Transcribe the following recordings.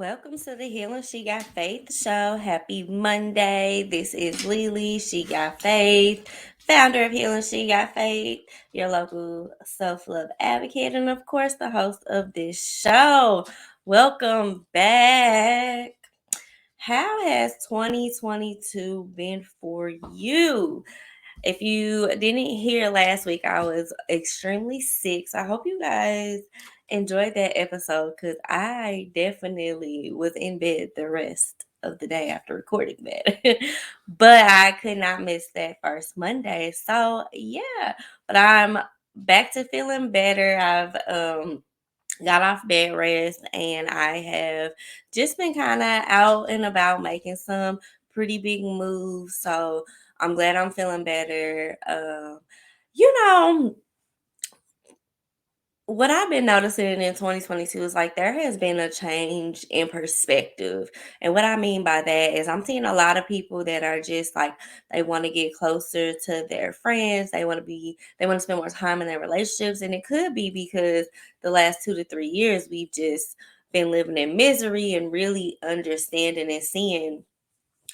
Welcome to the Healing She Got Faith show. Happy Monday. This is LeLe. She Got Faith, founder of Healing She Got Faith, your local self love advocate, and of course, the host of this show. Welcome back. How has 2022 been for you? If you didn't hear last week, I was extremely sick. So I hope you guys enjoyed that episode because I definitely was in bed the rest of the day after recording that. But I could not miss that first Monday. So yeah, but I'm back to feeling better. I've got off bed rest and I have just been kind of out and about making some pretty big moves. So I'm glad I'm feeling better. You know, what I've been noticing in 2022 is like there has been a change in perspective. And what I mean by that is I'm seeing a lot of people that are just like they want to get closer to their friends. They want to spend more time in their relationships. And it could be because the last 2 to 3 years we've just been living in misery and really understanding and seeing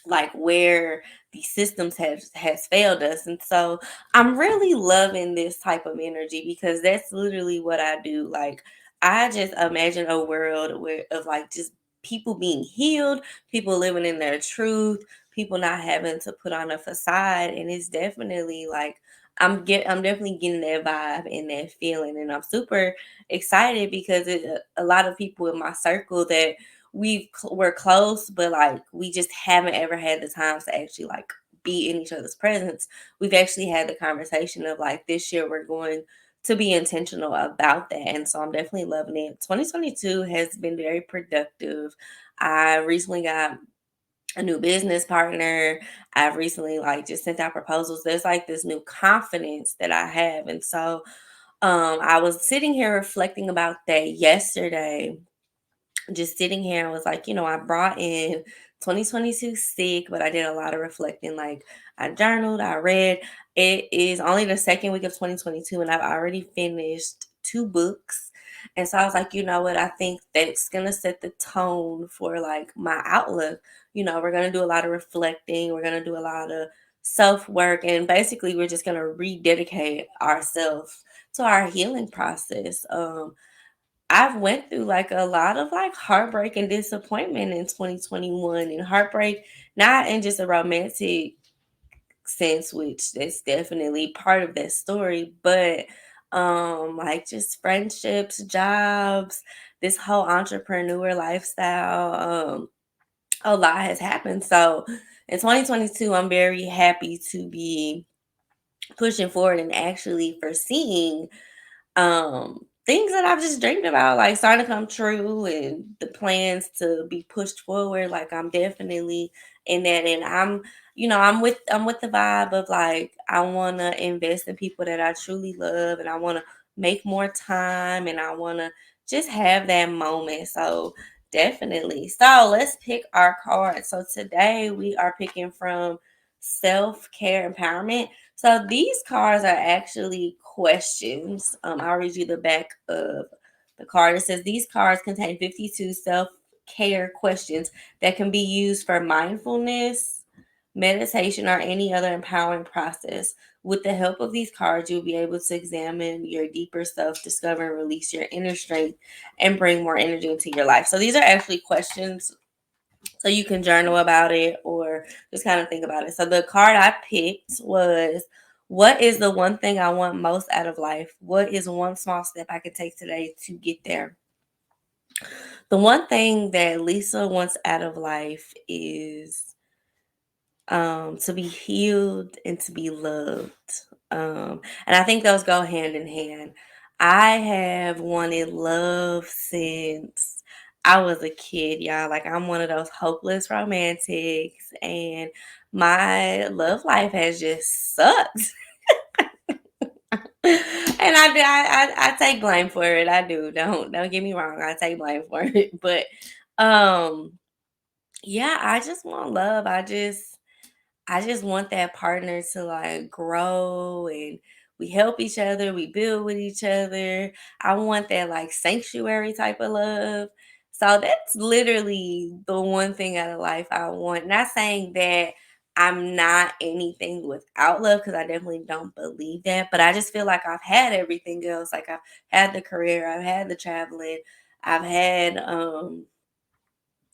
like where these systems has failed us. And so I'm really loving this type of energy because that's literally what I do. Like I just imagine a world where of like just people being healed, people living in their truth, people not having to put on a facade. And it's definitely like I'm definitely getting that vibe and that feeling, and I'm super excited because a lot of people in my circle that we're close, but like we just haven't ever had the time to actually like be in each other's presence. We've actually had the conversation of like this year we're going to be intentional about that. And so I'm definitely loving it. 2022 has been very productive. I recently got a new business partner. I've recently like just sent out proposals. There's like this new confidence that I have. And so I was sitting here reflecting about that yesterday, just sitting here and was like, I brought in 2022 sick, but I did a lot of reflecting. Like I journaled, I read. It is only the second week of 2022, and I've already finished 2 books. And so I was like, you know what? I think that's gonna set the tone for like my outlook. We're gonna do a lot of reflecting, we're gonna do a lot of self-work, and basically we're just gonna rededicate ourselves to our healing process. I've went through like a lot of like heartbreak and disappointment in 2021, and heartbreak not in just a romantic sense, which that's definitely part of that story, but like just friendships, jobs, this whole entrepreneur lifestyle. A lot has happened. So in 2022, I'm very happy to be pushing forward and actually foreseeing things that I've just dreamed about, like starting to come true, and the plans to be pushed forward. Like I'm definitely in that, and I'm with the vibe of like I want to invest in people that I truly love, and I want to make more time, and I want to just have that moment. So definitely. So let's pick our cards. So today we are picking from self care empowerment. So these cards are actually questions. I'll read you the back of the card. It says these cards contain 52 self-care questions that can be used for mindfulness, meditation, or any other empowering process. With the help of these cards, you'll be able to examine your deeper self, discover and release your inner strength, and bring more energy into your life. So these are actually questions so you can journal about it or just kind of think about it. So the card I picked was, what is the one thing I want most out of life? What is one small step I can take today to get there? The one thing that Lisa wants out of life is to be healed and to be loved. And I think those go hand in hand. I have wanted love since I was a kid, y'all. Like I'm one of those hopeless romantics, and my love life has just sucked. And I take blame for it. I do. Don't get me wrong. I take blame for it. But um, yeah, I just want love. I just want that partner to like grow, and we help each other, we build with each other. I want that like sanctuary type of love. So that's literally the one thing out of life I want. Not saying that I'm not anything without love, because I definitely don't believe that. But I just feel like I've had everything else. Like I've had the career, I've had the traveling, I've had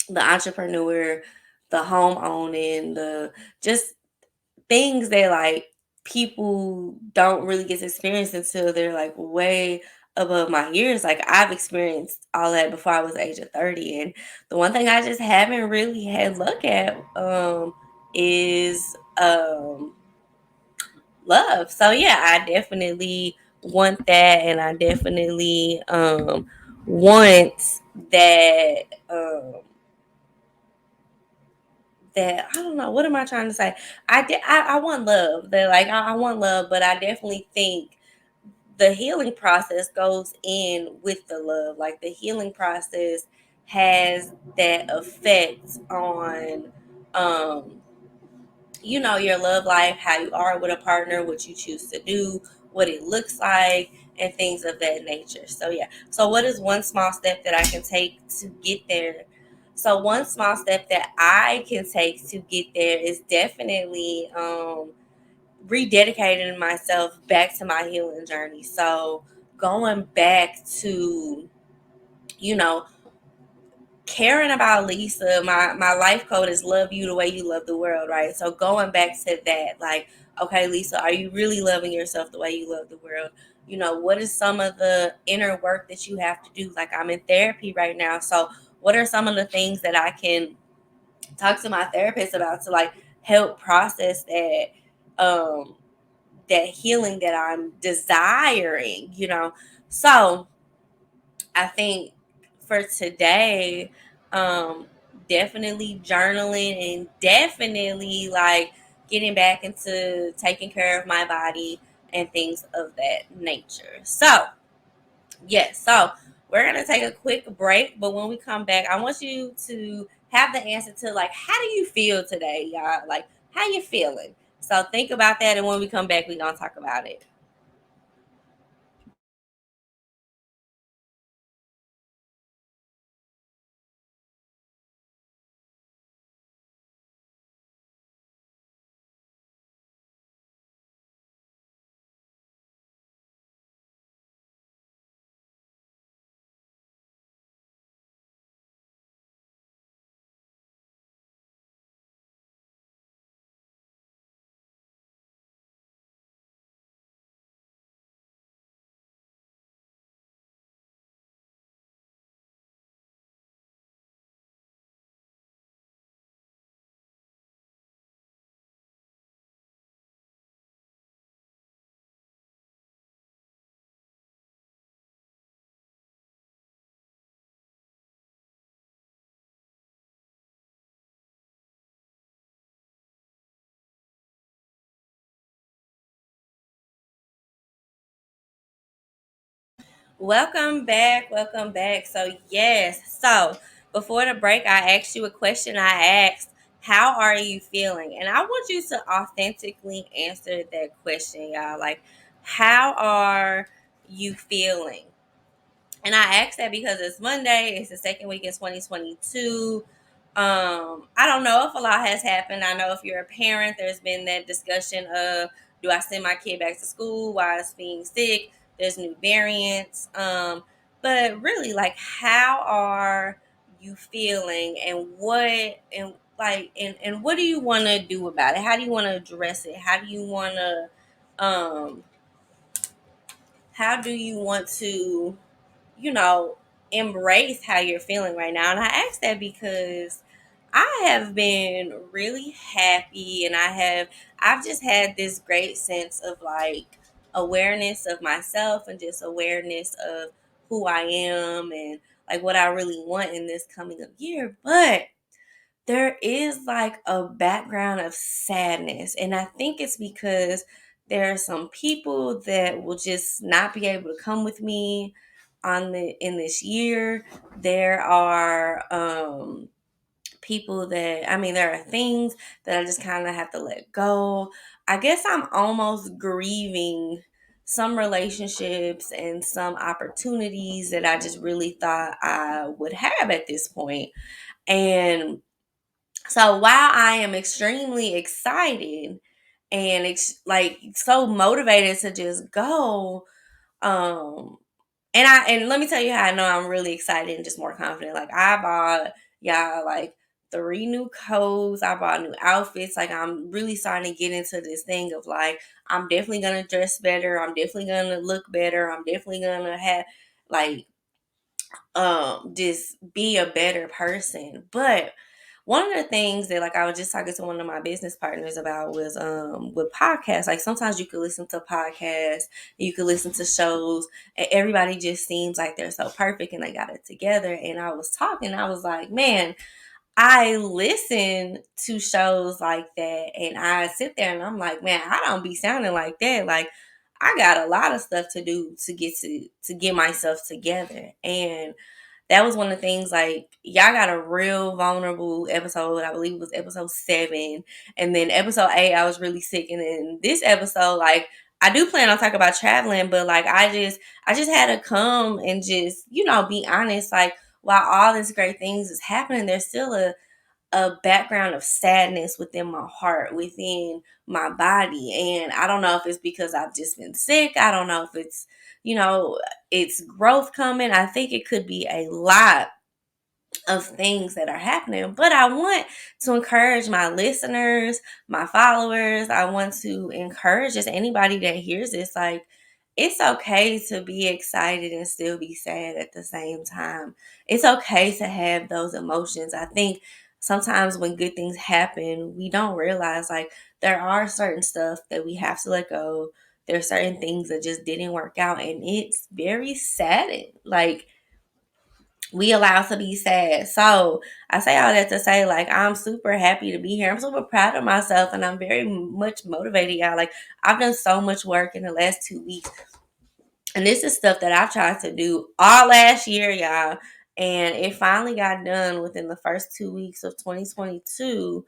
the entrepreneur, the home owning, the just things that like people don't really get to experience until they're like way above my years. Like I've experienced all that before I was the age of 30. And the one thing I just haven't really had look at is love. So yeah, I definitely want that, and I definitely want that that I don't know, what am I trying to say? I want love. That like I want love, but I definitely think the healing process goes in with the love. Like the healing process has that effect on um your love life, how you are with a partner, what you choose to do, what it looks like, and things of that nature. So yeah. So what is one small step that I can take to get there? So one small step that I can take to get there is definitely rededicating myself back to my healing journey. So going back to, you know, caring about Lisa. My life code is love you the way you love the world, right? So going back to that, like, okay, Lisa, are you really loving yourself the way you love the world? What is some of the inner work that you have to do? Like I'm in therapy right now. So what are some of the things that I can talk to my therapist about to like help process um that healing that I'm desiring? So I think for today, definitely journaling and definitely like getting back into taking care of my body and things of that nature. So, yes, so we're gonna take a quick break, but when we come back, I want you to have the answer to like how do you feel today, y'all? Like how you feeling? So think about that, and when we come back, we're gonna talk about it. Welcome back. Welcome back. So, yes. So, before the break, I asked you a question. I asked, how are you feeling? And I want you to authentically answer that question, y'all. Like, how are you feeling? And I asked that because it's Monday. It's the second week in 2022. I don't know if a lot has happened. I know if you're a parent, there's been that discussion of do I send my kid back to school while it's being sick? There's new variants. But really, like, how are you feeling, and what do you want to do about it? How do you want to address it? Um, how do you want to you know, embrace how you're feeling right now? And I ask that because I have been really happy, and I've just had this great sense of like awareness of myself and just awareness of who I am and like what I really want in this coming up year. But there is like a background of sadness, and I think it's because there are some people that will just not be able to come with me in this year. There are people that, I mean, there are things that I just kind of have to let go. I guess I'm almost grieving some relationships and some opportunities that I just really thought I would have at this point. And so while I am extremely excited and like so motivated to just go, um, and let me tell you how I know I'm really excited and just more confident. Like I bought y'all like 3 new coats. I bought new outfits. Like I'm really starting to get into this thing of like I'm definitely gonna dress better. I'm definitely gonna look better. I'm definitely gonna have like just be a better person. But one of the things that like I was just talking to one of my business partners about was with podcasts. Like sometimes you could listen to podcasts, you could listen to shows, and everybody just seems like they're so perfect and they got it together. And I was talking, I was like, man, I listen to shows like that and I sit there and I'm like, man, I don't be sounding like that. Like I got a lot of stuff to do to get myself together. And that was one of the things, like, y'all got a real vulnerable episode. I believe it was episode 7. And then episode 8, I was really sick. And then this episode, like, I do plan on talking about traveling, but like I just had to come and just, be honest. Like, while all these great things is happening, there's still a background of sadness within my heart, within my body. And I don't know if it's because I've just been sick. I don't know if you know, it's growth coming. I think it could be a lot of things that are happening. But I want to encourage my listeners, my followers. I want to encourage just anybody that hears this, like, it's okay to be excited and still be sad at the same time. It's okay to have those emotions. I think sometimes when good things happen, we don't realize like there are certain stuff that we have to let go. There's certain things that just didn't work out, and it's very sad. Like, we allow to be sad. So I say all that to say, like, I'm super happy to be here. I'm super proud of myself and I'm very much motivated, y'all. Like, I've done so much work in the last 2 weeks. And this is stuff that I've tried to do all last year, y'all. And it finally got done within the first 2 weeks of 2022.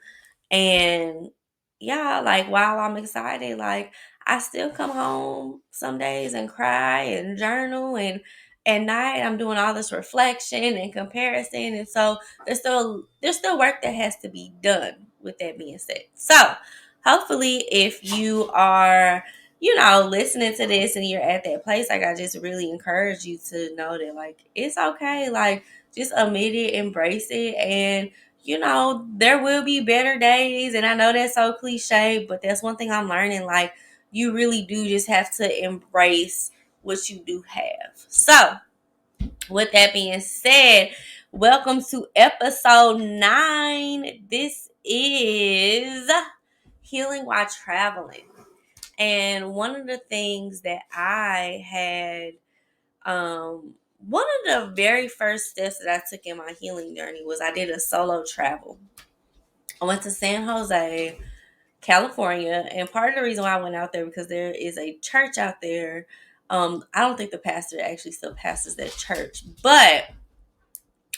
And yeah, like while I'm excited, like I still come home some days and cry and journal, and at night I'm doing all this reflection and comparison. And so there's still work that has to be done, with that being said. So hopefully if you are, listening to this and you're at that place, like I just really encourage you to know that like it's okay. Like just admit it, embrace it, and there will be better days. And I know that's so cliche, but that's one thing I'm learning. Like, you really do just have to embrace what you do have. So, with that being said, welcome to episode 9. This is Healing While Traveling. And one of the things that I had one of the very first steps that I took in my healing journey was I did a solo travel. I went to San Jose, California, and part of the reason why I went out there because there is a church out there. I don't think the pastor actually still pastors that church, but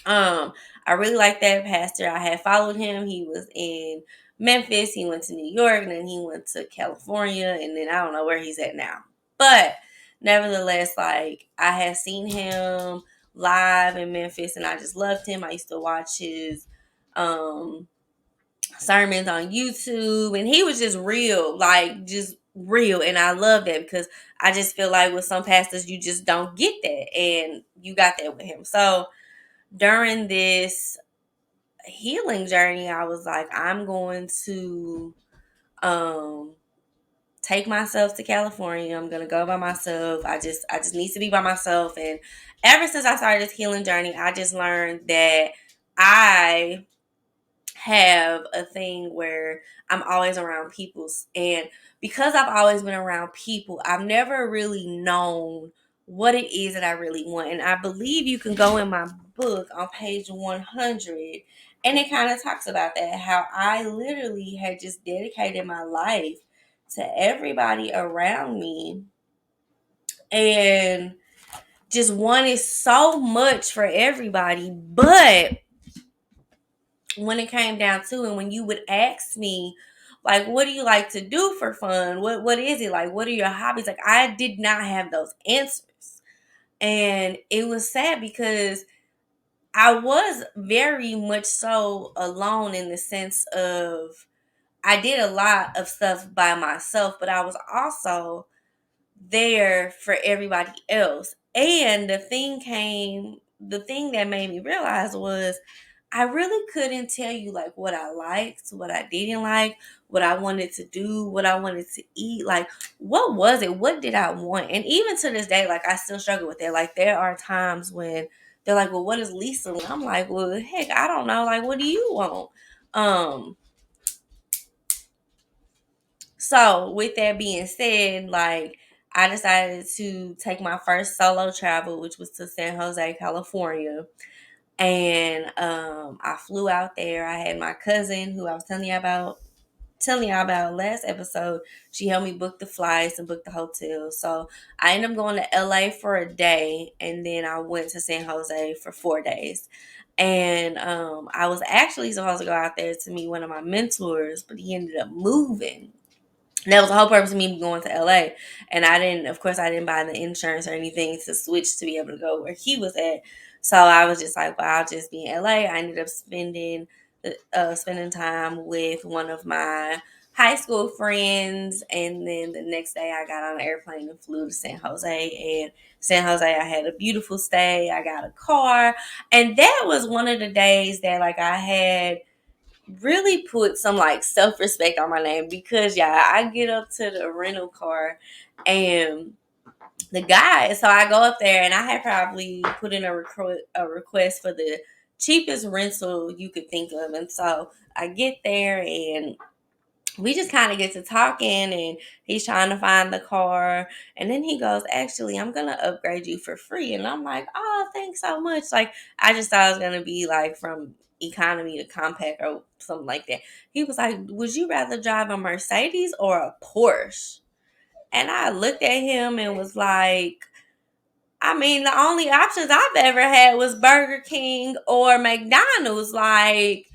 I really like that pastor. I had followed him. He was in Memphis. He went to New York, and then he went to California, and then I don't know where he's at now. But nevertheless, like I had seen him live in Memphis, and I just loved him. I used to watch his um sermons on YouTube, and he was just real, like just real. And I love that because I just feel like with some pastors, you just don't get that, and you got that with him. So during this healing journey, I was like, I'm going to um take myself to California. I'm gonna go by myself. I just need to be by myself. And ever since I started this healing journey, I just learned that I have a thing where I'm always around people. And because I've always been around people, I've never really known what it is that I really want. And I believe you can go in my book on page 100, and it kind of talks about that, how I literally had just dedicated my life to everybody around me and just wanted so much for everybody. But when it came down to it, when you would ask me, Like, what do you like to do for fun? What is it? Like, what are your hobbies? Like, I did not have those answers. And it was sad because I was very much so alone in the sense of I did a lot of stuff by myself, but I was also there for everybody else. And the thing that made me realize was I really couldn't tell you like what I liked, what I didn't like, what I wanted to do, what I wanted to eat. Like, what was it? What did I want? And even to this day, like, I still struggle with that. Like, there are times when they're like, well, what is Lisa? And I'm like, well, heck, I don't know. Like, what do you want? Um, so with that being said, like, I decided to take my first solo travel, which was to San Jose, California. And I flew out there. I had my cousin who I was telling y'all about last episode. She helped me book the flights and book the hotel. So I ended up going to LA for a day, and then I went to San Jose for 4 days. And I was actually supposed to go out there to meet one of my mentors, but he ended up moving. And that was the whole purpose of me going to LA. And I didn't, of course, I didn't buy the insurance or anything to switch to be able to go where he was at. So I was just like, well, I'll just be in LA. I ended up spending time with one of my high school friends. And then the next day I got on an airplane and flew to San Jose. And San Jose, I had a beautiful stay. I got a car. And that was one of the days that like I had really put some like self respect on my name because yeah, I get up to the rental car and the guy. So I go up there and I had probably put in a request for the cheapest rental you could think of, and so I get there and we just kind of get to talking and he's trying to find the car, and then he goes, actually, I'm gonna upgrade you for free. And I'm like, oh, thanks so much. Like, I just thought it was gonna be like from economy to compact or something like that. He was like, would you rather drive a Mercedes or a Porsche? And I looked at him and was like, I mean, the only options I've ever had was Burger King or McDonald's. Like,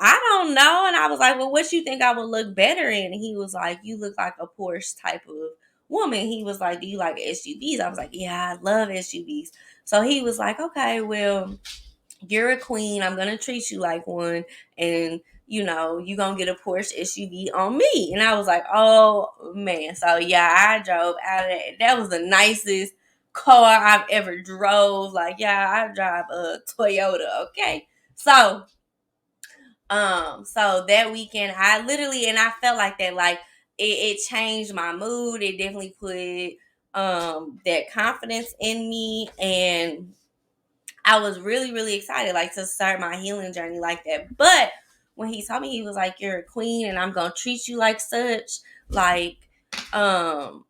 I don't know. And I was like, well, what you think I would look better in? And he was like, you look like a Porsche type of woman. He was like, do you like SUVs? I was like, yeah, I love SUVs. So he was like, okay, well, you're a queen. I'm gonna treat you like one, and you gonna get a Porsche SUV on me. And I was like, oh man. So yeah, I drove out of that. That was the nicest car I've ever drove. Like, yeah, I drive a Toyota. Okay. So that weekend I literally, and I felt like that, like it changed my mood. It definitely put that confidence in me, and I was really, really excited, like, to start my healing journey like that. But when he told me, he was like, "You're a queen, and I'm gonna treat you like such," like, um,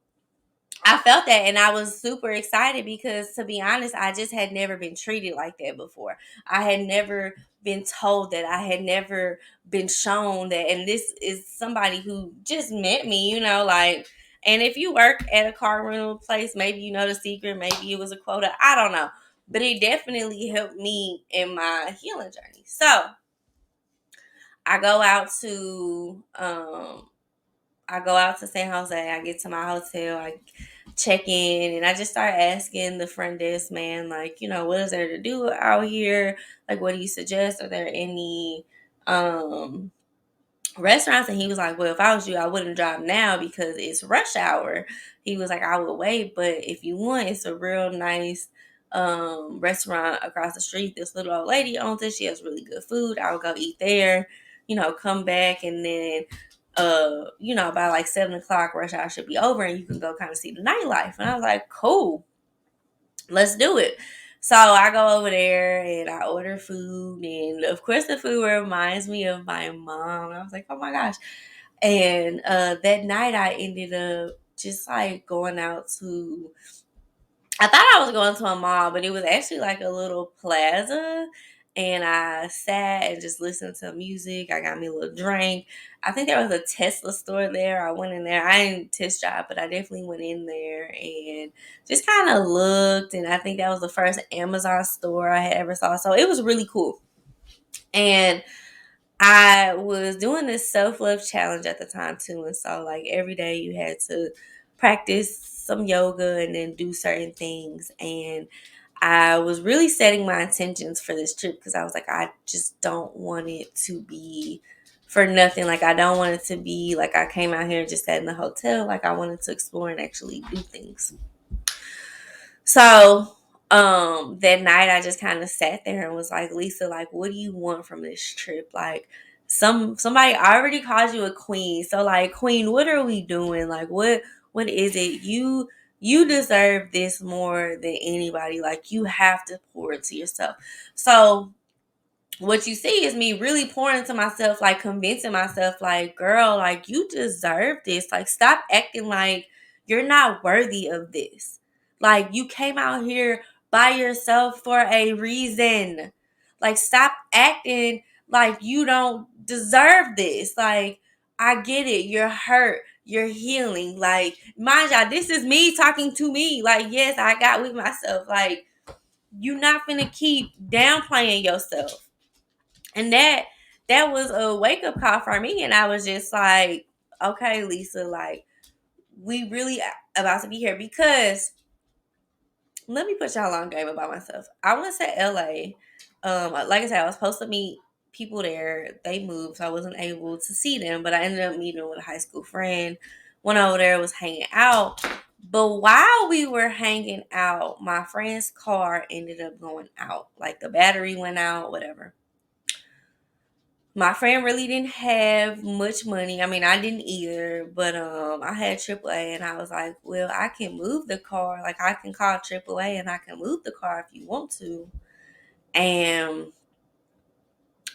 I felt that, and I was super excited because, to be honest, I just had never been treated like that before. I had never been told that. I had never been shown that. And this is somebody who just met me, like. And if you work at a car rental place, maybe you know the secret. Maybe it was a quota. I don't know, but it definitely helped me in my healing journey. So I go out to San Jose. I get to my hotel. I check in and I just start asking the front desk man, like, what is there to do out here? Like, what do you suggest? Are there any um restaurants? And he was like, well, if I was you, I wouldn't drive now because it's rush hour. He was like, I would wait, but if you want, it's a real nice restaurant across the street. This little old lady owns it. She has really good food. I would go eat there, come back, and then by like 7 o'clock, rush hour should be over and you can go kind of see the nightlife. And I was like, cool, let's do it. So I go over there and I order food, and of course the food reminds me of my mom. I was like, oh my gosh. And that night I ended up just like going out to, I thought I was going to a mall, but it was actually like a little plaza. And I sat and just listened to music. I got me a little drink. I think there was a Tesla store there. I went in there. I didn't test drive, but I definitely went in there and just kind of looked. And I think that was the first Amazon store I had ever saw. So it was really cool. And I was doing this self love challenge at the time too, and so like every day you had to practice some yoga and then do certain things. And I was really setting my intentions for this trip because I was like, I just don't want it to be for nothing. Like I don't want it to be like I came out here and just sat in the hotel. Like I wanted to explore and actually do things. So that night I just kind of sat there and was like, Lisa, like, what do you want from this trip? Like somebody already called you a queen. So like, queen, what are we doing? Like what is it? You deserve this more than anybody. Like you have to pour into yourself. So what you see is me really pouring into myself, like convincing myself, like, girl, like you deserve this. Like, stop acting like you're not worthy of this. Like, you came out here by yourself for a reason. Like, stop acting like you don't deserve this. Like, I get it. You're hurt. You're healing. Like, mind y'all, this is me talking to me. Like, yes, I got with myself. Like, you're not gonna keep downplaying yourself. And that was a wake up call for me. And I was just like, okay, Lisa, like we really about to be here because let me put y'all on game about myself. I went to LA. Like I said, I was supposed to meet people there. They moved, so I wasn't able to see them. But I ended up meeting with a high school friend. Went over there, was hanging out. But while we were hanging out, my friend's car ended up going out. Like the battery went out, whatever. My friend really didn't have much money. I mean, I didn't either, but I had AAA, and I was like, "Well, I can move the car. Like, I can call AAA, and I can move the car if you want to." And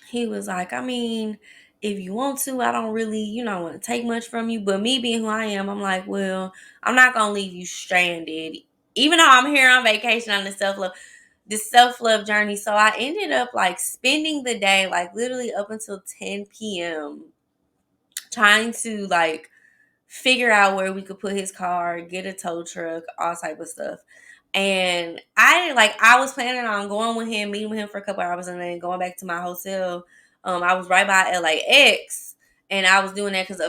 he was like, "I mean, if you want to, I don't really, want to take much from you. But me being who I am, I'm like, well, I'm not gonna leave you stranded, even though I'm here on vacation on this self love journey." So I ended up like spending the day, like literally up until 10 p.m., trying to like figure out where we could put his car, get a tow truck, all type of stuff. And I was planning on going with him, meeting with him for a couple hours, and then going back to my hotel. I was right by LAX, and I was doing that because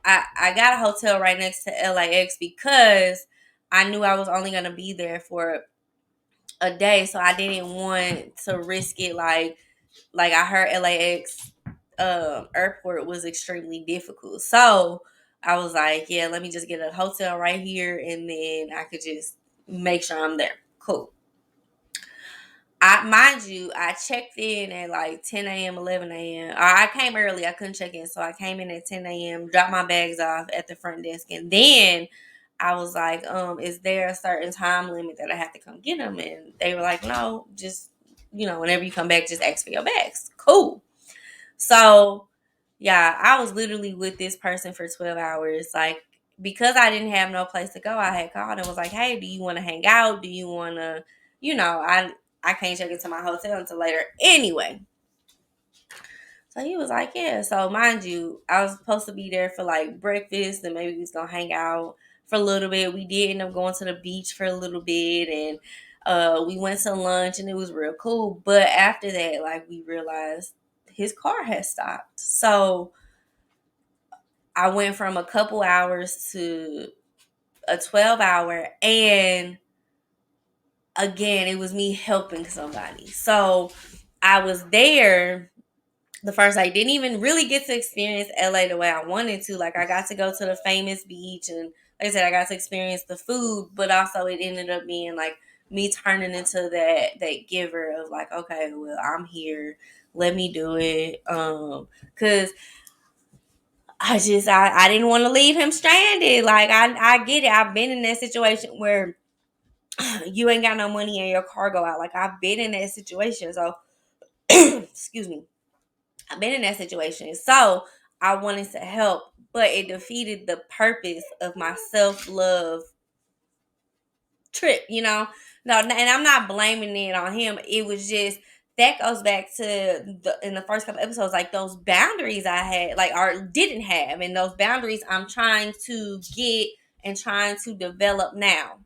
I got a hotel right next to LAX because I knew I was only gonna be there for a day, so I didn't want to risk it. Like I heard LAX airport was extremely difficult. So I was like, yeah, let me just get a hotel right here and then I could just make sure I'm there. Cool. Mind you, I checked in at like 10 a.m., 11 a.m. I came early. I couldn't check in. So I came in at 10 a.m., dropped my bags off at the front desk. And then I was like, is there a certain time limit that I have to come get them? And they were like, no, just, whenever you come back, just ask for your bags. Cool. So, yeah, I was literally with this person for 12 hours. Like, because I didn't have no place to go, I had called and was like, hey, do you want to hang out? Do you want to, I can't check into my hotel until later. Anyway, so he was like, yeah. So, mind you, I was supposed to be there for like breakfast and maybe we was going to hang out for a little bit. We did end up going to the beach for a little bit and we went to lunch and it was real cool. But after that, like, we realized his car had stopped. So, I went from a couple hours to a 12-hour, and again, it was me helping somebody. So I was there the first I didn't even really get to experience LA the way I wanted to. Like I got to go to the famous beach and like I said, I got to experience the food, but also it ended up being like me turning into that giver of like, okay, well, I'm here. Let me do it. Cause I didn't want to leave him stranded. Like I get it. I've been in that situation where you ain't got no money and your car go out. Like I've been in that situation. So excuse me. I've been in that situation. So I wanted to help, but it defeated the purpose of my self-love trip. No, and I'm not blaming it on him. It was just that goes back to in the first couple episodes, like those boundaries I had, like or didn't have, and those boundaries I'm trying to get and trying to develop now.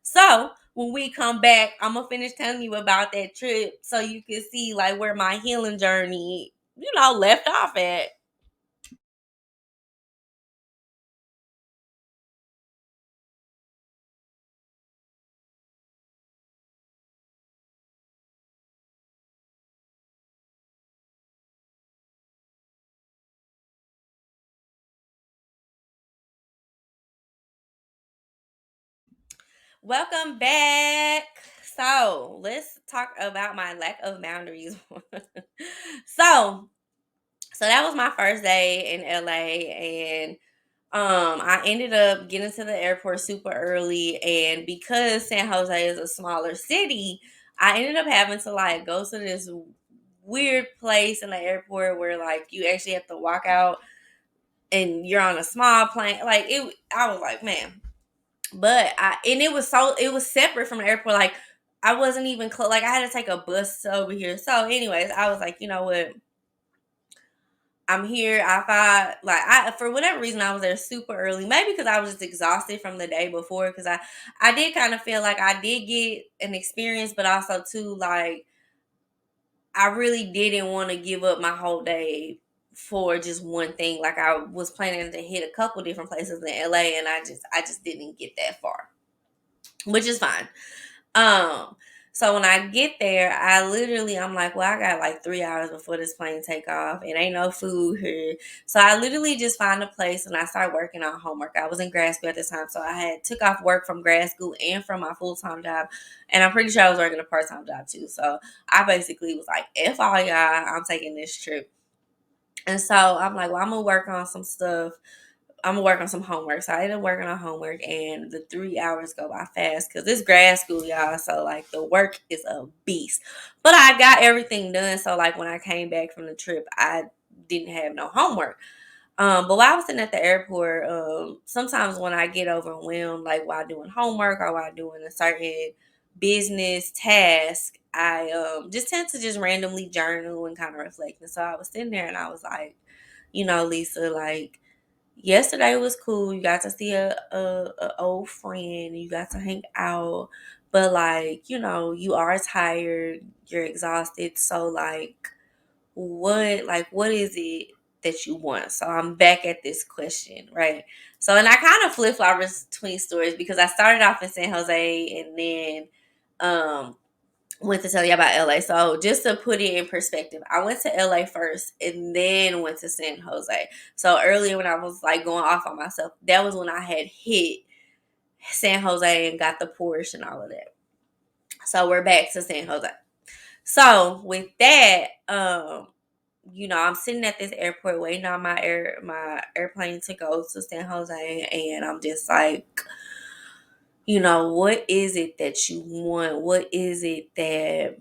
So when we come back, I'm gonna finish telling you about that trip so you can see like where my healing journey left off at. Welcome back. So let's talk about my lack of boundaries. so so that was my first day in LA, and I ended up getting to the airport super early, and because San Jose is a smaller city, I ended up having to like go to this weird place in the airport where like you actually have to walk out and you're on a small plane. Like it I was like, man. But it was separate from the airport. Like I wasn't even close. Like I had to take a bus over here. So, anyways, I was like, you know what? I'm here. I thought like I for whatever reason I was there super early. Maybe because I was just exhausted from the day before. Because I did kind of feel like I did get an experience, but also too like I really didn't want to give up my whole day for just one thing. Like I was planning to hit a couple different places in LA, and I just didn't get that far, which is fine. Um, so when I get there, I'm like, well, I got like 3 hours before this plane take off. It ain't no food here. So I literally just find a place and I start working on homework. I was in grad school at the time, so I had took off work from grad school and from my full time job. And I'm pretty sure I was working a part time job too. So I basically was like, F all y'all, I'm taking this trip. And so I'm like, well, I'm gonna work on some stuff. I'm gonna work on some homework. So I ended up working on homework, and the 3 hours go by fast because it's grad school, y'all. So like the work is a beast. But I got everything done. So like when I came back from the trip, I didn't have no homework. But while I was sitting at the airport, sometimes when I get overwhelmed, like while doing homework or while doing a certain business task, I just tend to just randomly journal and kind of reflect. And so I was sitting there and I was like, Lisa, like yesterday was cool. You got to see a old friend. You got to hang out. But like, you are tired. You're exhausted. So what is it that you want? So I'm back at this question, right? So and I kind of flip flop between stories because I started off in San Jose and then um went to tell you about LA. So just to put it in perspective, I went to LA first and then went to San Jose. So earlier when I was like going off on myself, that was when I had hit San Jose and got the Porsche and all of that. So we're back to San Jose. So with that, I'm sitting at this airport waiting on my airplane to go to San Jose, and I'm just like, what is it that you want? What is it that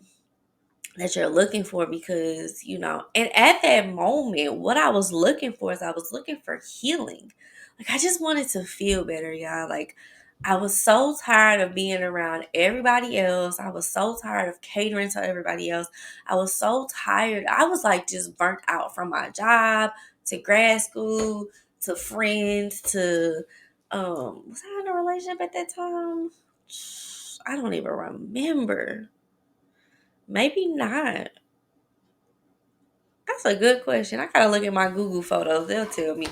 you're looking for? Because and at that moment what I was looking for is I was looking for healing. Like I just wanted to feel better, y'all. Like I was so tired of being around everybody else. I was so tired of catering to everybody else. I was so tired. I was like just burnt out from my job to grad school to friends to was I in a relationship at that time? I don't even remember. Maybe not. That's a good question. I gotta look at my Google photos. They'll tell me.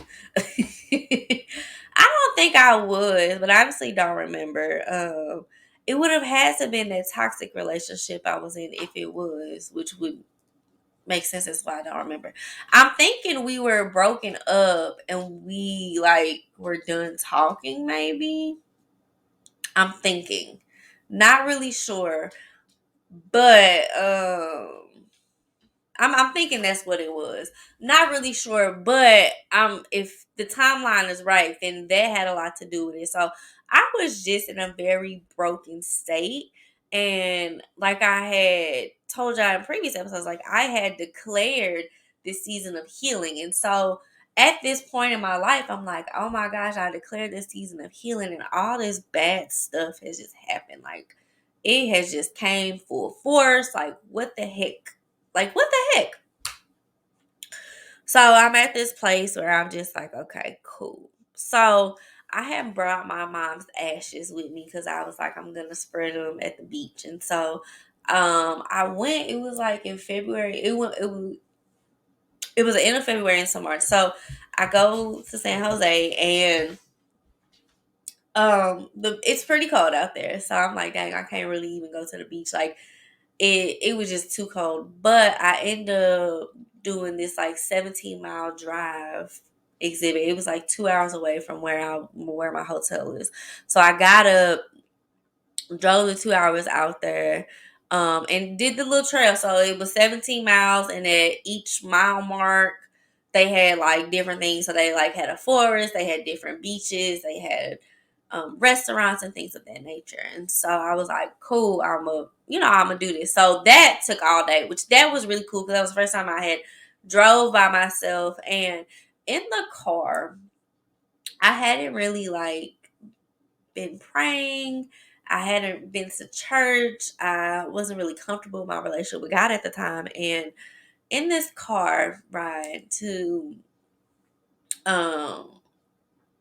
I don't think I was, but I honestly don't remember. It would have had to been that toxic relationship I was in if it was, which would make sense. That's why I don't remember. I'm thinking we were broken up and we like were done talking. Maybe I'm thinking, not really sure, but I'm thinking that's what it was. Not really sure, but if the timeline is right, then that had a lot to do with it. So I was just in a very broken state. And like I had told y'all in previous episodes, like I had declared this season of healing. And so at this point in my life, I'm like, oh my gosh, I declared this season of healing and all this bad stuff has just happened. Like it has just came full force. Like what the heck? Like, what the heck? So I'm at this place where I'm just like, okay, cool. So I had brought my mom's ashes with me because I was like, I'm gonna spread them at the beach. And so I went, it was like in February. It It was the end of February and some March. So I go to San Jose, and it's pretty cold out there. So I'm like, dang, I can't really even go to the beach. Like it was just too cold. But I end up doing this like 17-mile drive exhibit. It was like 2 hours away from where my hotel is. So I got up, drove the 2 hours out there, and did the little trail. So it was 17 miles, and at each mile mark, they had like different things. So they like had a forest, they had different beaches, they had restaurants and things of that nature. And so I was like, cool, I'm gonna do this. So that took all day, which that was really cool because that was the first time I had drove by myself. And in the car, I hadn't really like been praying. I hadn't been to church. I wasn't really comfortable in my relationship with God at the time. And in this car ride um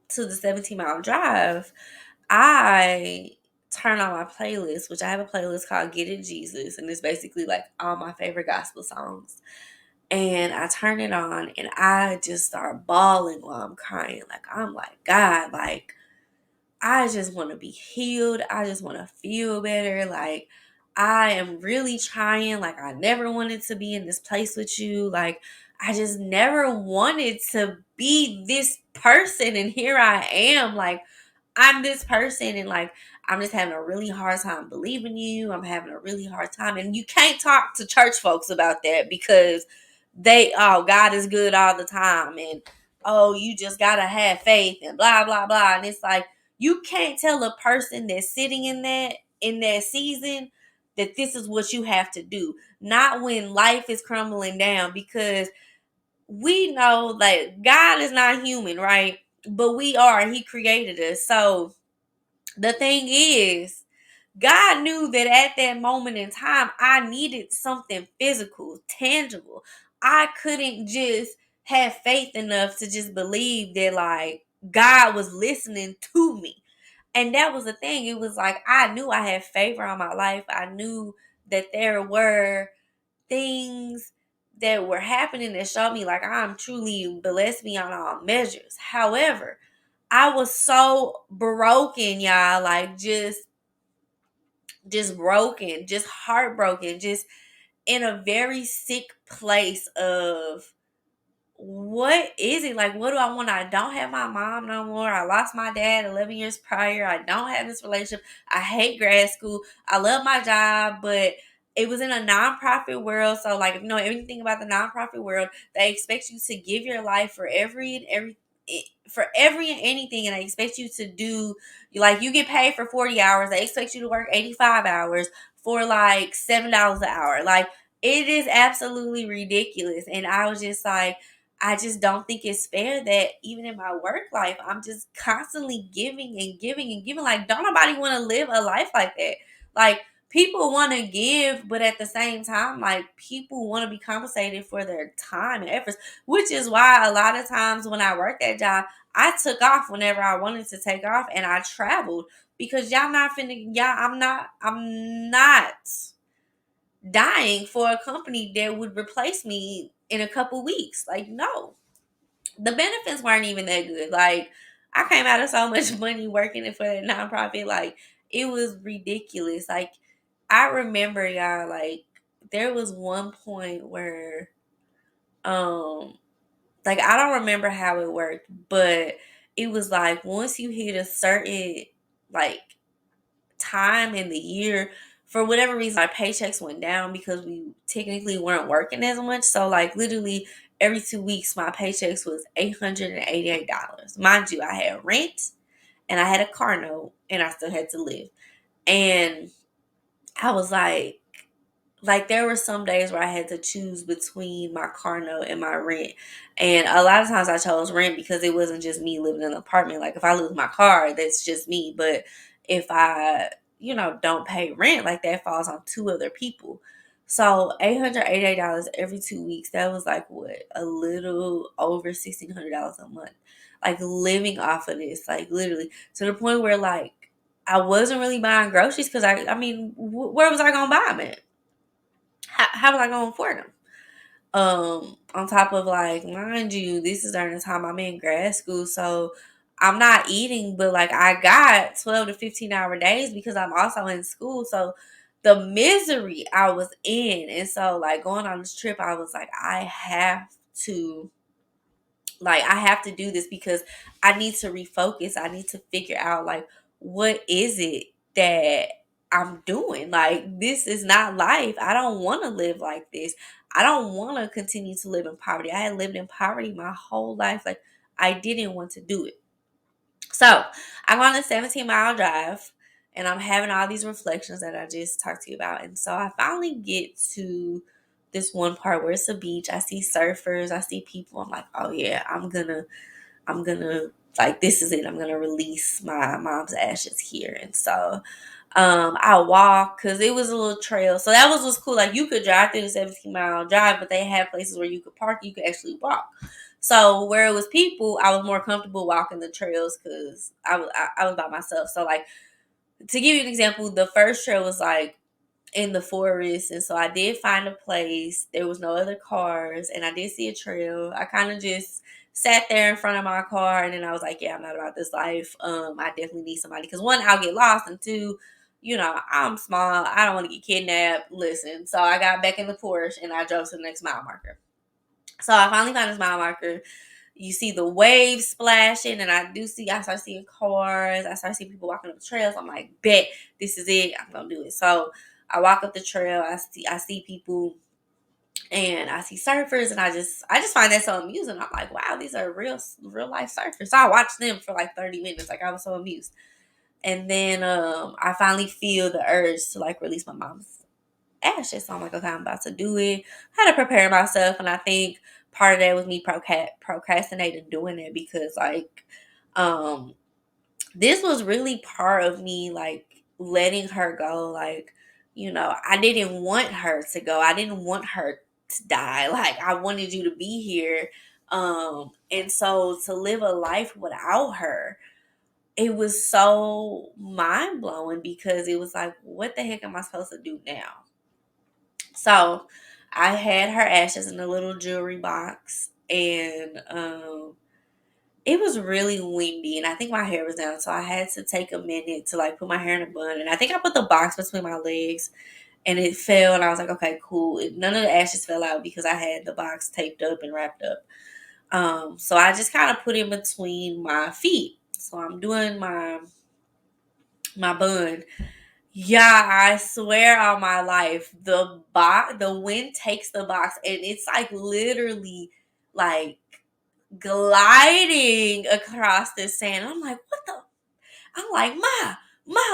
to the 17-mile drive, I turn on my playlist, which I have a playlist called Get It Jesus, and it's basically like all my favorite gospel songs. And I turn it on, and I just start bawling while I'm crying. Like I'm like, God, like I just want to be healed. I just want to feel better. Like, I am really trying. Like, I never wanted to be in this place with you. Like, I just never wanted to be this person. And here I am. Like, I'm this person. And, like, I'm just having a really hard time believing you. I'm having a really hard time. And you can't talk to church folks about that because God is good all the time. And, oh, you just got to have faith and blah, blah, blah. And it's like, you can't tell a person that's sitting in that season that this is what you have to do. Not when life is crumbling down, because we know that God is not human, right? But we are. He created us. So the thing is, God knew that at that moment in time, I needed something physical, tangible. I couldn't just have faith enough to just believe that, like, God was listening to me. And that was the thing. It was like I knew I had favor on my life. I knew that there were things that were happening that showed me like I'm truly blessed beyond all measures. However, I was so broken, y'all, like just broken, just heartbroken, just in a very sick place of what is it? Like, what do I want? I don't have my mom no more. I lost my dad 11 years prior. I don't have this relationship. I hate grad school. I love my job, but it was in a nonprofit world. So, like, if you know anything about the nonprofit world, they expect you to give your life for every and anything, and they expect you to do, like, you get paid for 40 hours. They expect you to work 85 hours for like $7 an hour. Like, it is absolutely ridiculous. And I was just like, I just don't think it's fair that even in my work life, I'm just constantly giving and giving and giving. Like, don't nobody want to live a life like that. Like, people want to give, but at the same time, like, people want to be compensated for their time and efforts, which is why a lot of times when I worked that job, I took off whenever I wanted to take off, and I traveled because I'm not dying for a company that would replace me in a couple weeks. Like, no, the benefits weren't even that good. Like, I came out of so much money working for that nonprofit. Like, it was ridiculous. Like, I remember, y'all, like, there was one point where, um, like, I don't remember how it worked, but it was like once you hit a certain, like, time in the year, for whatever reason, our paychecks went down because we technically weren't working as much. So, like, literally every 2 weeks, my paychecks was $888. Mind you, I had rent and I had a car note and I still had to live. And I was like, there were some days where I had to choose between my car note and my rent. And a lot of times I chose rent because it wasn't just me living in an apartment. Like, if I lose my car, that's just me. But if I, don't pay rent, like, that falls on two other people. So $888 every 2 weeks, that was like what? A little over $1,600 a month. Like, living off of this, like, literally, to the point where, like, I wasn't really buying groceries because I mean, where was I gonna buy them at? How was I going to afford them? On top of like, mind you, this is during the time I'm in grad school, so I'm not eating, but like I got 12 to 15-hour days because I'm also in school. So the misery I was in, and so like going on this trip, I was like, to I have to do this because I need to refocus. I need to figure out like what is it that I'm doing? Like this is not life. I don't want to live like this. I don't want to continue to live in poverty. I had lived in poverty my whole life. Like I didn't want to do it. So I'm on a 17-mile drive and I'm having all these reflections that I just talked to you about. And so I finally get to this one part where it's a beach. I see surfers, I see people. I'm like, oh yeah, I'm gonna like this is it. I'm gonna release my mom's ashes here. And so I walk because it was a little trail. So that was what's cool. Like you could drive through the 17-mile drive, but they had places where you could park, you could actually walk. So where it was people, I was more comfortable walking the trails because I was by myself. So like to give you an example, the first trail was like in the forest, and so I did find a place. There was no other cars, and I did see a trail. I kind of just sat there in front of my car, and then I was like, "Yeah, I'm not about this life. I definitely need somebody because one, I'll get lost, and two, I'm small. I don't want to get kidnapped. Listen." So I got back in the Porsche, and I drove to the next mile marker. So I finally found this mile marker. You see the waves splashing, and I start seeing cars. I start seeing people walking up the trails. I'm like, bet this is it. I'm gonna do it. So I walk up the trail. I see people, and I see surfers, and I just find that so amusing. I'm like, wow, these are real life surfers. So I watched them for like 30 minutes. Like I was so amused. And then I finally feel the urge to like release my mom's ashes. So I'm like, okay, I'm about to do it. I had to prepare myself, and I think part of that was me procrastinating doing it because like um this was really part of me like letting her go. Like I didn't want her to go. I didn't want her to die. Like I wanted you to be here. And so to live a life without her, it was so mind blowing because it was like, what the heck am I supposed to do now? So I had her ashes in a little jewelry box, and it was really windy, and I think my hair was down, so I had to take a minute to like put my hair in a bun. And I think I put the box between my legs, and it fell. And I was like, okay, cool. None of the ashes fell out because I had the box taped up and wrapped up. So I just kind of put it between my feet. So I'm doing my bun. Yeah, I swear on my life, the wind takes the box, and it's like literally like gliding across the sand. I'm like, what the? I'm like,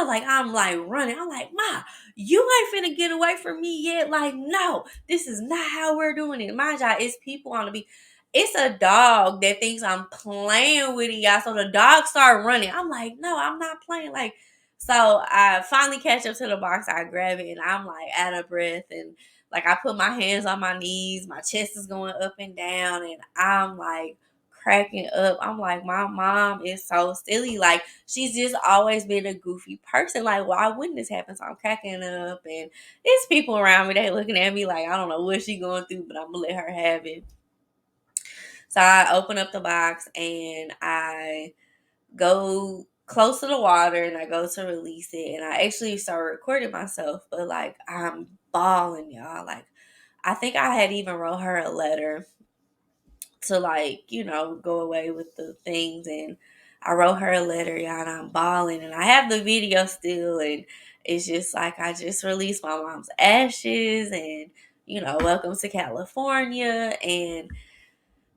like I'm like running. I'm like, Ma, you ain't finna get away from me yet. Like, no, this is not how we're doing it. Mind y'all, it's people on the beach. It's a dog that thinks I'm playing with it, y'all. So the dog started running. I'm like, no, I'm not playing. Like, so I finally catch up to the box. I grab it, and I'm like out of breath, and like I put my hands on my knees. My chest is going up and down, and I'm like cracking up. I'm like, my mom is so silly. Like she's just always been a goofy person. Like, why wouldn't this happen? So I'm cracking up, and it's people around me. They looking at me like I don't know what she going through, but I'm gonna let her have it. So I open up the box and I go close to the water and I go to release it, and I actually start recording myself, but like I'm bawling, y'all. Like I think I had even wrote her a letter to like, go away with the things. And I wrote her a letter, y'all, and I'm bawling, and I have the video still, and it's just like I just released my mom's ashes, and welcome to California. And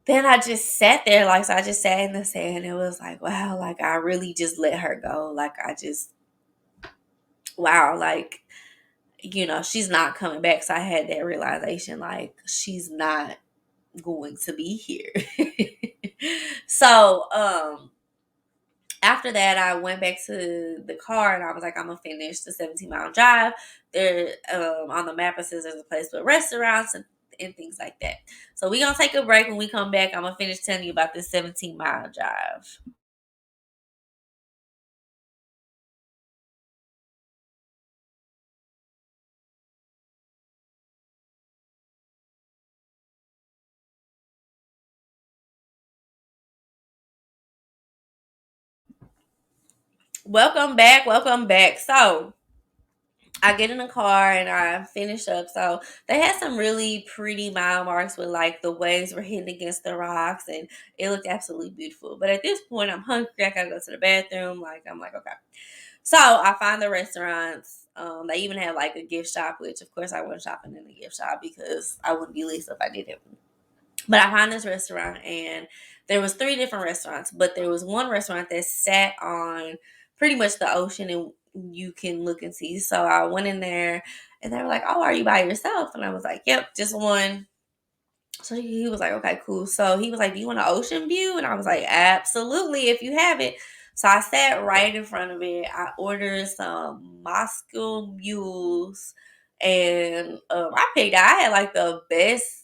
then I just sat there, like, so I just sat in the sand. It was like, wow, like I really just let her go. Like I just, wow, like, she's not coming back. So I had that realization, like, she's not going to be here. So after that I went back to the car, and I was like, I'm gonna finish the 17-mile drive. There on the map it says there's a place with restaurants and things like that. So we're gonna take a break. When we come back, I'm gonna finish telling you about this 17-mile drive. Welcome back. Welcome back. So I get in the car and I finish up. So they had some really pretty mile marks with like the waves were hitting against the rocks and it looked absolutely beautiful. But at this point, I'm hungry. I gotta go to the bathroom. Like, I'm like, okay. So I find the restaurants. They even have like a gift shop, which of course I went shopping in the gift shop because I wouldn't be least if I didn't. But I found this restaurant and there was three different restaurants, but there was one restaurant that sat on pretty much the ocean and you can look and see. So I went in there and they were like, "Oh, are you by yourself?" And I was like, "Yep, just one." So he was like, "Okay, cool." So he was like, "Do you want an ocean view?" And I was like, "Absolutely, if you have it." So I sat right in front of it. I ordered some Moscow mules, and I picked. I had like the best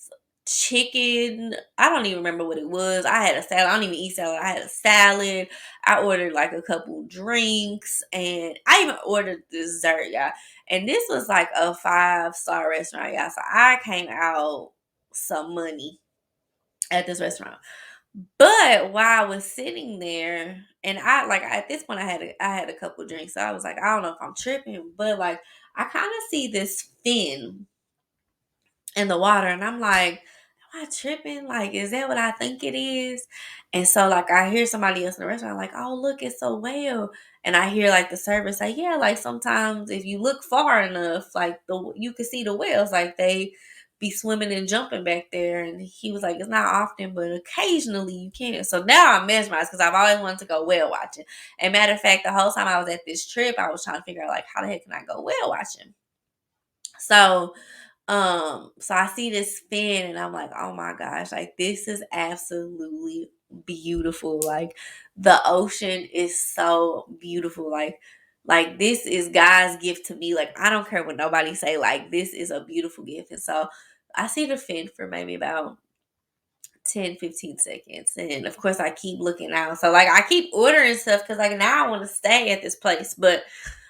chicken. I don't even remember what it was. I had a salad. I don't even eat salad. I had a salad. I ordered like a couple drinks, and I even ordered dessert, y'all. And this was like a 5-star restaurant, y'all. So I came out some money at this restaurant. But while I was sitting there, and I like at this point I had a couple drinks, so I was like, I don't know if I'm tripping, but like I kind of see this fin in the water, and I'm like, am I tripping? Like, is that what I think it is? And so like I hear somebody else in the restaurant like, oh look, it's a whale. And I hear like the server say, yeah, like sometimes if you look far enough, like you can see the whales, like they be swimming and jumping back there. And he was like, it's not often, but occasionally you can. So now I'm mesmerized because I've always wanted to go whale watching. And matter of fact, the whole time I was at this trip, I was trying to figure out like how the heck can I go whale watching? So so I see this fin and I'm like, oh my gosh, like this is absolutely beautiful. Like the ocean is so beautiful. Like this is God's gift to me. Like I don't care what nobody say, like this is a beautiful gift. And so I see the fin for maybe about 10-15 seconds. And of course I keep looking out. So like I keep ordering stuff because like now I want to stay at this place. But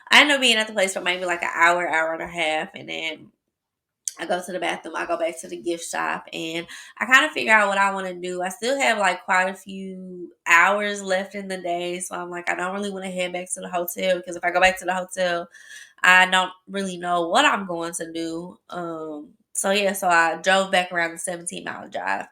I end up being at the place for maybe like an hour, hour and a half. And then I go to the bathroom, I go back to the gift shop, and I kind of figure out what I want to do. I still have like quite a few hours left in the day, so I'm like, I don't really want to head back to the hotel because if I go back to the hotel, I don't really know what I'm going to do. So yeah, so I drove back around the 17-mile drive,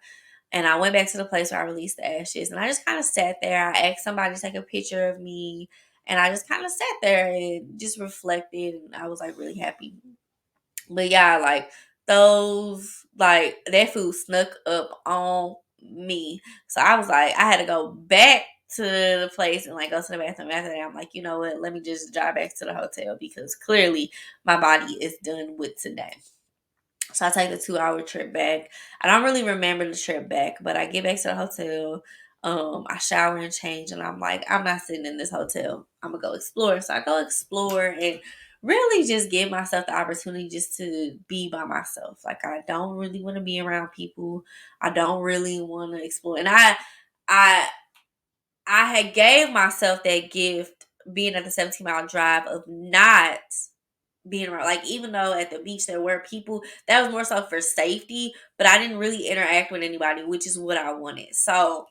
and I went back to the place where I released the ashes, and I just kind of sat there. I asked somebody to take a picture of me, and I just kind of sat there and just reflected, and I was like really happy. But yeah, like those like that food snuck up on me. So I was like, I had to go back to the place and like go to the bathroom after that. I'm like, you know what? Let me just drive back to the hotel because clearly my body is done with today. So I take the 2 hour trip back. I don't really remember the trip back, but I get back to the hotel. I shower and change, and I'm like, I'm not sitting in this hotel. I'm gonna go explore. So I go explore and really just give myself the opportunity just to be by myself. Like I don't really want to be around people. I don't really want to explore. And I I had gave myself that gift being at the 17-mile drive of not being around, like even though at the beach there were people, that was more so for safety, but I didn't really interact with anybody, which is what I wanted. So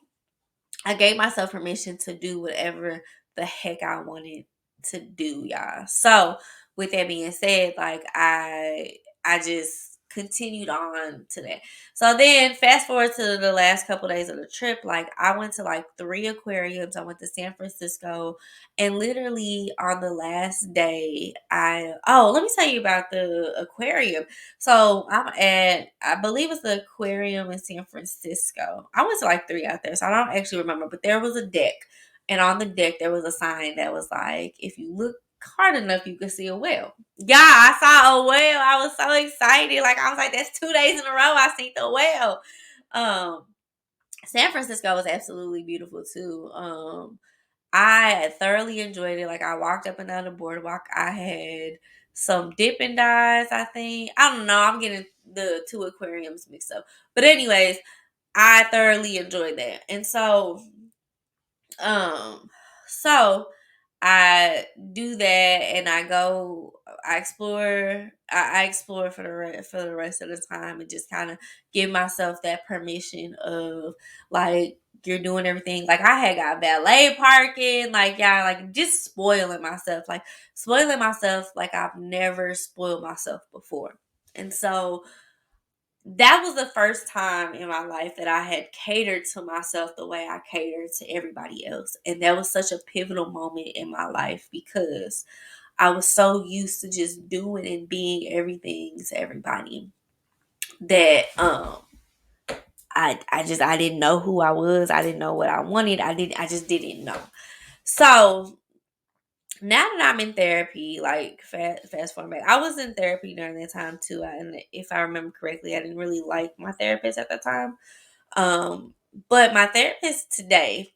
I gave myself permission to do whatever the heck I wanted to do, y'all. So with that being said, like I just continued on to that. So then fast forward to the last couple days of the trip, like I went to like 3 aquariums. I went to San Francisco, and literally on the last day, let me tell you about the aquarium. So I'm at, I believe it's the aquarium in San Francisco. I went to like three out there, so I don't actually remember, but there was a deck. And on the deck, there was a sign that was like, if you look hard enough, you can see a whale. Yeah, I saw a whale. I was so excited. Like, I was like, that's 2 days in a row I seen the whale. Um, San Francisco was absolutely beautiful too. I thoroughly enjoyed it. Like I walked up and down the boardwalk. I had some dipping dives, I think. I don't know. I'm getting the two aquariums mixed up. But anyways, I thoroughly enjoyed that. And um so I do that and I explore I explore for for the rest of the time and just kind of give myself that permission of like you're doing everything. Like I had got valet parking, like yeah, like just spoiling myself like I've never spoiled myself before. And so that was the first time in my life that I had catered to myself the way I catered to everybody else. And that was such a pivotal moment in my life because I was so used to just doing and being everything to everybody that I didn't know who I was. I didn't know what I wanted. I just didn't know. So now that I'm in therapy, like fast forward back, I was in therapy during that time too. And if I remember correctly, I didn't really like my therapist at the time. Um, but my therapist today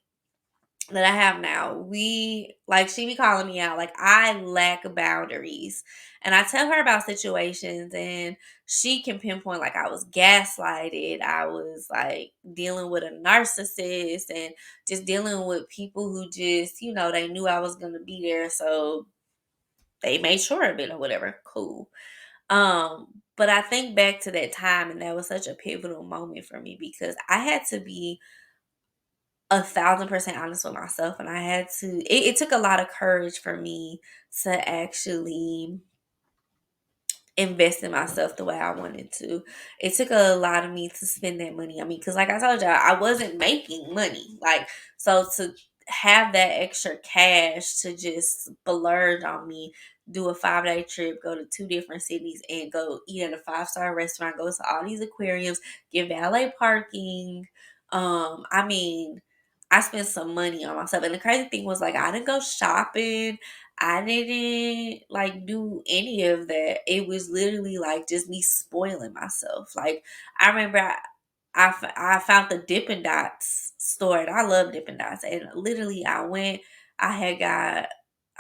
that I have now, she be calling me out. Like I lack boundaries. And I tell her about situations and she can pinpoint like I was gaslighted. I was like dealing with a narcissist and just dealing with people who just, they knew I was gonna be there. So they made sure of it or whatever. Cool. But I think back to that time and that was such a pivotal moment for me because I had to be 1,000% honest with myself and I had to it took a lot of courage for me to actually invest in myself the way I wanted to. It took a lot of me to spend that money. I mean, because like I told y'all, I wasn't making money. Like, so to have that extra cash to just splurge on me, do a 5-day trip, go to 2 different cities and go eat at a 5-star restaurant, go to all these aquariums, get valet parking. I mean, I spent some money on myself. And the crazy thing was like I didn't go shopping. I didn't like do any of that. It was literally like just me spoiling myself. Like I remember I found the Dippin' Dots store and I love Dippin' Dots. And literally I went, I had got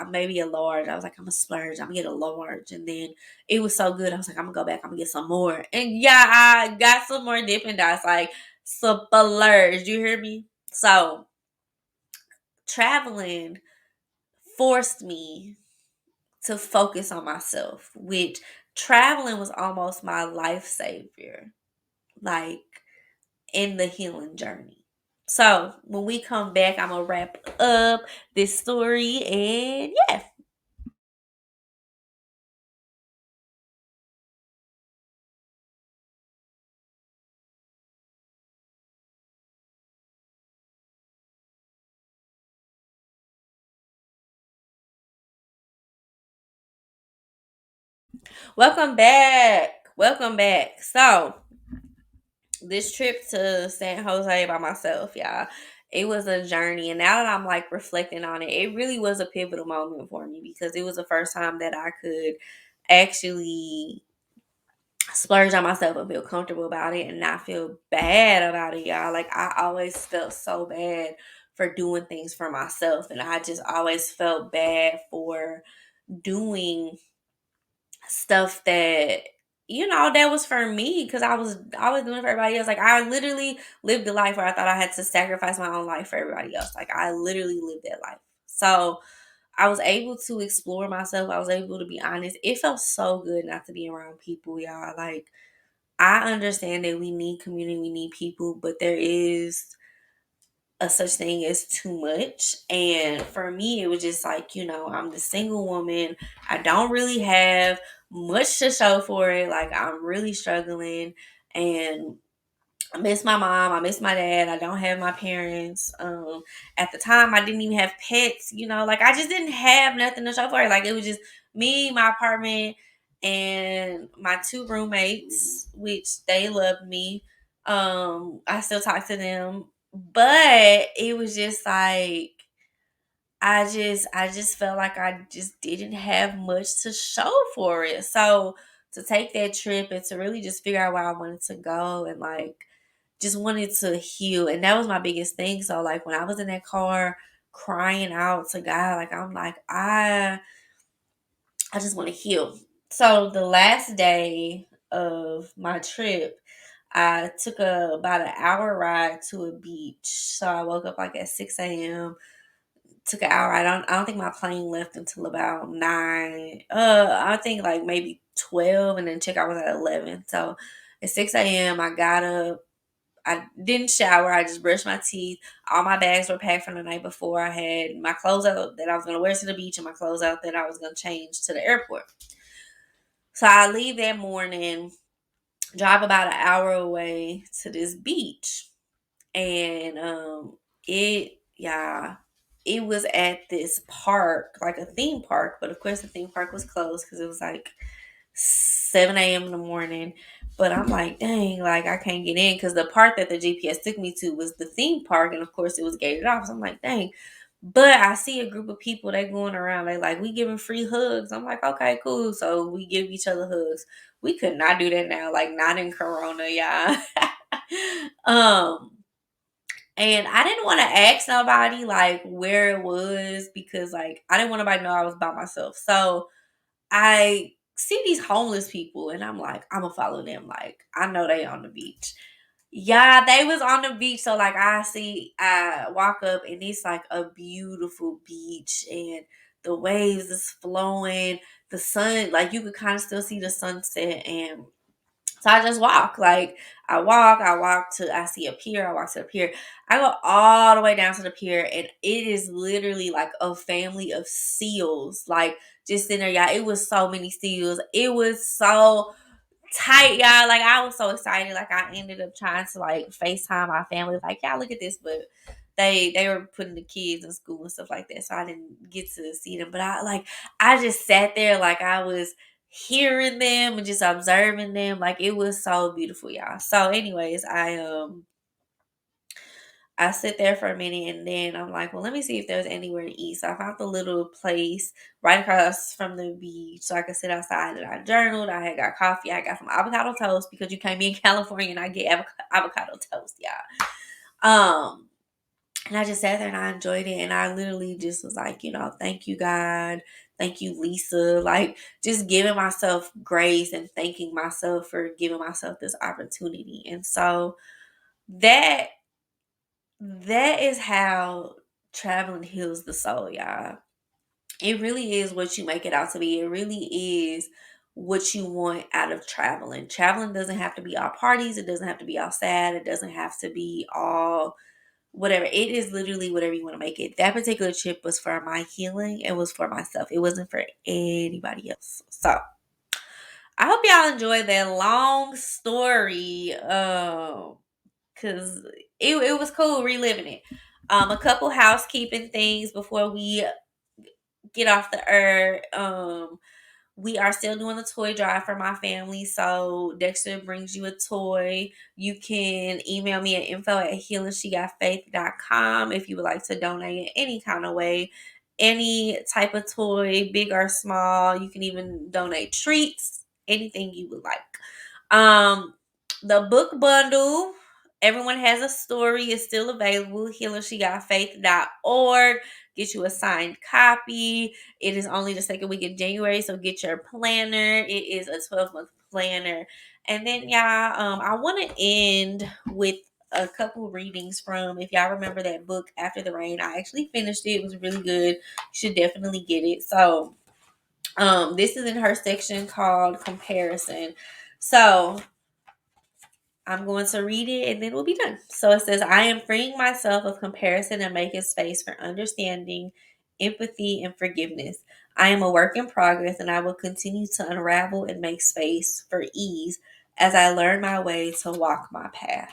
maybe a large. I was like, I'm gonna splurge, I'm gonna get a large. And then it was so good. I was like, I'm gonna go back, I'm gonna get some more. And yeah, I got some more Dippin' Dots, like splurge. You hear me? So traveling forced me to focus on myself, which traveling was almost my life savior, like in the healing journey. So when we come back, I'm gonna wrap up this story and yeah. Welcome back. Welcome back. So this trip to San Jose by myself, y'all. It was a journey, and now that I'm like reflecting on it, it really was a pivotal moment for me because it was the first time that I could actually splurge on myself and feel comfortable about it and not feel bad about it, y'all. Like I always felt so bad for doing things for myself, and I just always felt bad for doing stuff that that was for me because I was doing it for everybody else. Like I literally lived a life where I thought I had to sacrifice my own life for everybody else. Like I literally lived that life. So I was able to explore myself. I was able to be honest. It felt so good not to be around people, y'all. Like I understand that we need community, we need people, but there is a such thing as too much. And for me, it was just like, I'm the single woman. I don't really have much to show for it. Like I'm really struggling and I miss my mom. I miss my dad. I don't have my parents. At the time, I didn't even have pets. Like I just didn't have nothing to show for it. Like it was just me, my apartment, and my 2 roommates, which they loved me. I still talk to them, but it was just like I just felt like I just didn't have much to show for it. So to take that trip and to really just figure out where I wanted to go and like just wanted to heal. And that was my biggest thing. So like when I was in that car crying out to God, like I'm like, I just want to heal. So the last day of my trip, I took about an hour ride to a beach. So I woke up like at 6 a.m. Took an hour. I don't think my plane left until about 9. I think like maybe 12 and then check out was at 11. So at 6 a.m. I got up. I didn't shower. I just brushed my teeth. All my bags were packed from the night before. I had my clothes out that I was going to wear to the beach and my clothes out that I was going to change to the airport. So I leave that morning, drive about an hour away to this beach. And yeah, it was at this park, like a theme park, but of course the theme park was closed because it was like 7 a.m. in the morning. But I'm like, dang, like I can't get in because the part that the GPS took me to was the theme park, and of course it was gated off. So I'm like, dang. But I see a group of people they going around. They like, we giving free hugs. I'm like, okay, cool. So we give each other hugs. We could not do that now, like not in Corona, y'all. um, and I didn't want to ask nobody like where it was because like I didn't want nobody to know I was by myself. So I see these homeless people and I'm like, I'm gonna follow them. Like, I know they on the beach. Yeah, they was on the beach. So like I walk up and it's like a beautiful beach and the waves is flowing. The sun, like you could kind of still see the sunset. And so I just walk. Like I walk to I see a pier, I walk to the pier. I go all the way down to the pier and it is literally like a family of seals. Like just in there, y'all. It was so many seals. It was so tight, y'all. Like I was so excited. Like I ended up trying to like FaceTime my family, like, y'all look at this, but they were putting the kids in school and stuff like that. So I didn't get to see them. But I just sat there like I was hearing them and just observing them. Like it was so beautiful, y'all. So anyways, I sit there for a minute and then I'm like, well, let me see if there's anywhere to eat. So I found the little place right across from the beach so I could sit outside and I journaled. I had got coffee. I got some avocado toast because you can't be in California and I get avocado toast, y'all. And I just sat there and I enjoyed it. And I literally just was like, thank you, God. Thank you, Lisa. Like just giving myself grace and thanking myself for giving myself this opportunity. And so that that is how traveling heals the soul, y'all. It really is what you make it out to be. It really is what you want out of traveling. Traveling doesn't have to be all parties. It doesn't have to be all sad. It doesn't have to be all whatever. It is literally whatever you want to make it. That particular trip was for my healing. It was for myself. It wasn't for anybody else. So I hope y'all enjoyed that long story. Cause it was cool reliving it. A couple housekeeping things before we get off the earth. We are still doing the toy drive for my family. So Dexter brings you a toy. You can email me at info@healingsheGotFaith.com if you would like to donate in any kind of way. Any type of toy, big or small. You can even donate treats, anything you would like. Um, the book bundle, Everyone Has a Story, is still available. HealingSheGotFaith.org. Get you a signed copy. It is only the second week of January, so get your planner. It is a 12-month planner. And then, y'all, I want to end with a couple readings from, if y'all remember that book, After the Rain. I actually finished it. It was really good. You should definitely get it. So, this is in her section called Comparison. So, I'm going to read it and then we'll be done. So it says, I am freeing myself of comparison and making space for understanding, empathy, and forgiveness. I am a work in progress and I will continue to unravel and make space for ease as I learn my way to walk my path.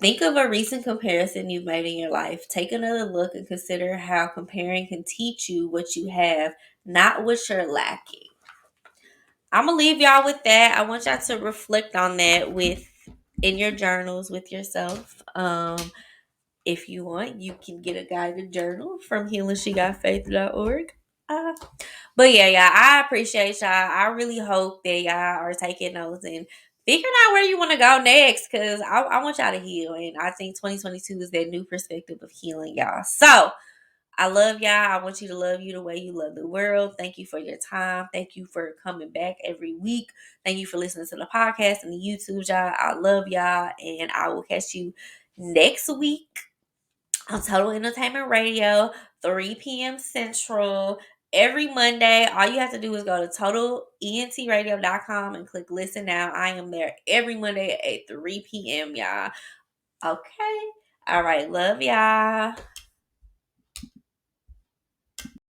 Think of a recent comparison you've made in your life. Take another look and consider how comparing can teach you what you have, not what you're lacking. I'm gonna leave y'all with that. I want y'all to reflect on that in your journals with yourself. If you want, you can get a guided journal from healingshegotfaith.org. Uh, but yeah, I appreciate y'all. I really hope that y'all are taking notes and figuring out where you want to go next because I want y'all to heal. And I think 2022 is that new perspective of healing, y'all. So I love y'all. I want you to love you the way you love the world. Thank you for your time. Thank you for coming back every week. Thank you for listening to the podcast and the YouTube, y'all. I love y'all. And I will catch you next week on Total Entertainment Radio, 3 p.m. Central, every Monday. All you have to do is go to totalentradio.com and click listen now. I am there every Monday at 3 p.m., y'all. Okay. All right. Love y'all.